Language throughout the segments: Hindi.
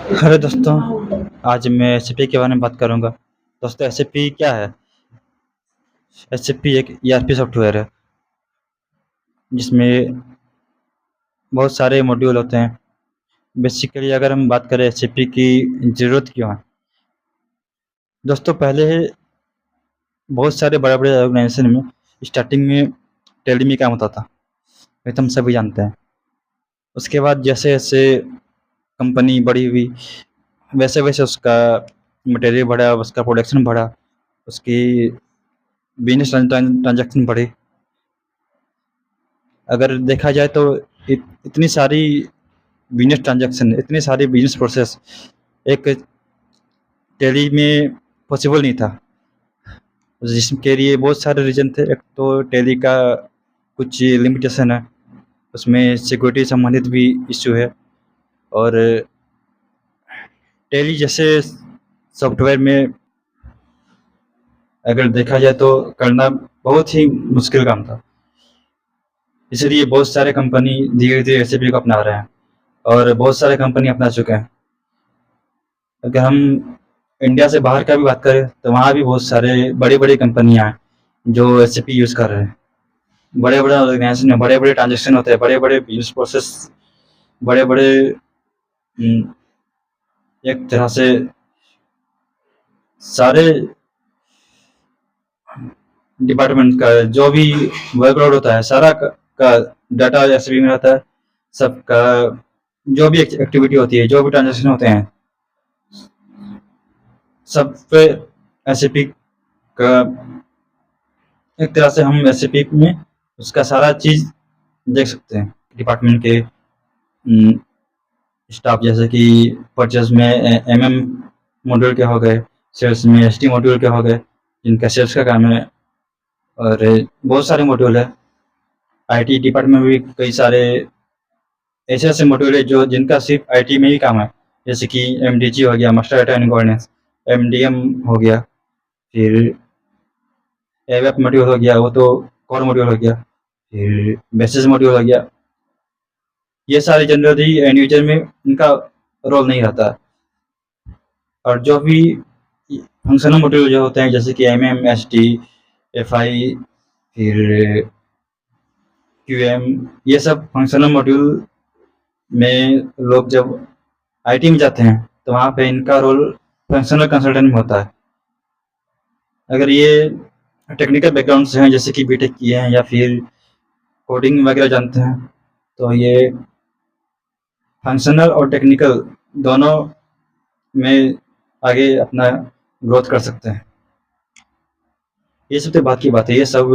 हेलो दोस्तों, आज मैं एसएपी के बारे में बात करूंगा। दोस्तों, एसएपी क्या है? एसएपी एक ईआरपी सॉफ्टवेयर है जिसमें बहुत सारे मॉड्यूल होते हैं। बेसिकली अगर हम बात करें एसएपी की ज़रूरत क्यों है, दोस्तों पहले बहुत सारे बड़े बड़े ऑर्गेनाइजेशन में स्टार्टिंग में टेली में काम होता था, ये तो हम सभी जानते हैं। उसके बाद जैसे जैसे कंपनी बड़ी हुई, वैसे वैसे उसका मटेरियल बढ़ा, उसका प्रोडक्शन बढ़ा, उसकी बिजनेस ट्रांजैक्शन बढ़े। अगर देखा जाए तो इतनी सारी बिजनेस ट्रांजैक्शन, इतनी सारी बिजनेस प्रोसेस एक टेली में पॉसिबल नहीं था, जिसके लिए बहुत सारे रीजन थे। एक तो टेली का कुछ लिमिटेशन है, उसमें सिक्योरिटी संबंधित भी इश्यू है, और टेली जैसे सॉफ्टवेयर में अगर देखा जाए तो करना बहुत ही मुश्किल काम था। इसलिए बहुत सारे कंपनी धीरे धीरे एसएपी को अपना रहे हैं, और बहुत सारे कंपनी अपना चुके हैं। अगर हम इंडिया से बाहर का भी बात करें तो वहाँ भी बहुत सारे बड़ी बड़ी कंपनियाँ हैं जो एसएपी यूज़ कर रहे हैं। बड़े बड़े ऑर्गेनाइजेशन में बड़े बड़े ट्रांजेक्शन होते हैं, बड़े बड़े बिजनेस प्रोसेस, बड़े बड़े एक तरह से सारे डिपार्टमेंट का जो भी वर्कलोड होता है, सारा का डाटा एसएपी में रहता है। सबका जो भी एक्टिविटी होती है, जो भी ट्रांजेक्शन होते हैं, सब पे एसएपी का एक तरह से हम एसएपी में उसका सारा चीज़ देख सकते हैं। डिपार्टमेंट के स्टाफ, जैसे कि परचेज में एमएम मॉड्यूल के हो गए, सेल्स में एसटी मॉड्यूल के हो गए, जिनका सेल्स का काम है, और बहुत सारे मॉड्यूल है। आईटी डिपार्टमेंट में भी कई सारे ऐसे ऐसे मॉड्यूल है जो जिनका सिर्फ आईटी में ही काम है, जैसे कि एमडीजी हो गया, master data and governance, MDM हो गया, फिर एवेप मॉड्यूल हो गया, वो तो कोर मॉड्यूल हो गया, फिर बेसिस मॉड्यूल हो गया। ये सारे जनरली एंड यूजर में उनका रोल नहीं रहता। और जो भी फंक्शनल मॉड्यूल जो होते हैं, जैसे कि एमएम, एसटी, एफआई, फिर क्यूएम, ये सब फंक्शनल मॉड्यूल में लोग जब आईटी में जाते हैं तो वहाँ पे इनका रोल फंक्शनल कंसल्टेंट में होता है। अगर ये टेक्निकल बैकग्राउंड से हैं, जैसे कि बीटेक किए हैं या फिर कोडिंग वगैरह जानते हैं, तो ये फंक्शनल और टेक्निकल दोनों में आगे अपना ग्रोथ कर सकते हैं। ये सब तो बात की बात है। ये सब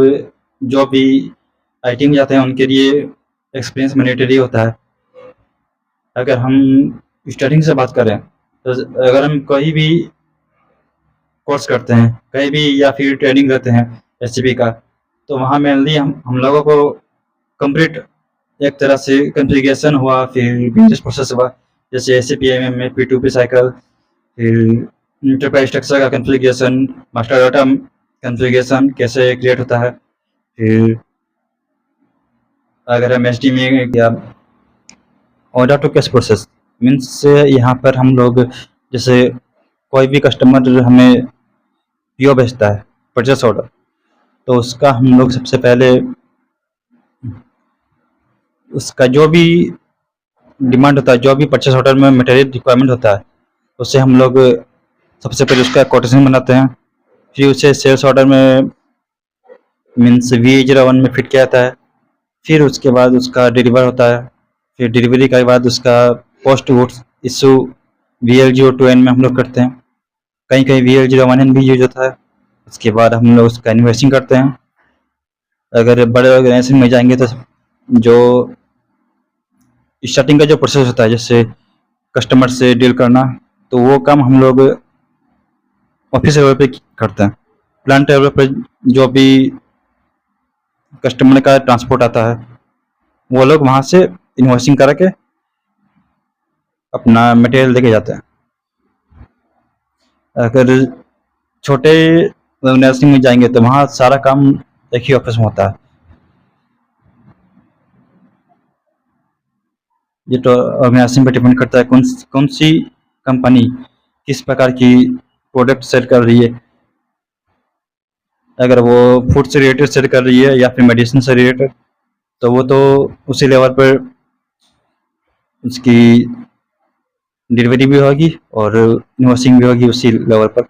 जो भी आईटी में जाते हैं उनके लिए एक्सपीरियंस मैंडेटरी होता है। अगर हम स्टार्टिंग से बात करें तो अगर हम कहीं भी कोर्स करते हैं कहीं भी, या फिर ट्रेनिंग लेते हैं एससीबी का, तो वहाँ मेनली हम लोगों को कंप्लीट एक तरह से कॉन्फ़िगरेशन हुआ, फिर बिजनेस प्रोसेस हुआ, जैसे एससीपीएमएम में पी2पी साइकिल, फिर इंटरप्राइज स्ट्रक्चर का कॉन्फ़िगरेशन, मास्टर डाटा कॉन्फ़िगरेशन कैसे क्रिएट होता है, फिर अगर हम एसडी में या order to cash process means, यहाँ पर हम लोग जैसे कोई भी कस्टमर हमें पीओ भेजता है, परचेस ऑर्डर, तो उसका हम लोग सबसे पहले उसका जो भी डिमांड होता है, जो भी परचेस ऑर्डर में मटेरियल रिक्वायरमेंट होता है, उससे हम लोग सबसे पहले उसका कोटेशन बनाते हैं। फिर उसे सेल्स ऑर्डर में मीन्स V01 में फिट किया जाता है। फिर उसके बाद उसका डिलीवर होता है। फिर डिलीवरी के बाद उसका पोस्ट गुड्स इशू VL02N में हम लोग करते हैं। कहीं कहीं VL01N भी यूज होता है। उसके बाद हम लोग उसका इन्वेस्टिंग करते हैं। अगर बड़े ऑर्गेनाइजेशन में जाएंगे तो जो स्टार्टिंग का जो प्रोसेस होता है, जैसे कस्टमर से डील करना, तो वो काम हम लोग ऑफिस लेवल पे करते हैं। प्लांट लेवल पर जो भी कस्टमर का ट्रांसपोर्ट आता है, वो लोग वहाँ से इन्वॉइसिंग करके अपना मटेरियल लेके जाते हैं। अगर छोटे ऑर्गेनाइजेशन में जाएंगे तो वहाँ सारा काम एक ही ऑफिस में होता है। ये तो ऑर्गेनाइजेशन पर डिपेंड करता है कौन सी कंपनी किस प्रकार की प्रोडक्ट सेल कर रही है, अगर वो फूड से रिलेटेड सेल कर रही है या फिर मेडिसिन से रिलेटेड, तो वो तो उसी लेवल पर उसकी डिलीवरी भी होगी और इन्वॉइसिंग भी होगी उसी लेवल पर।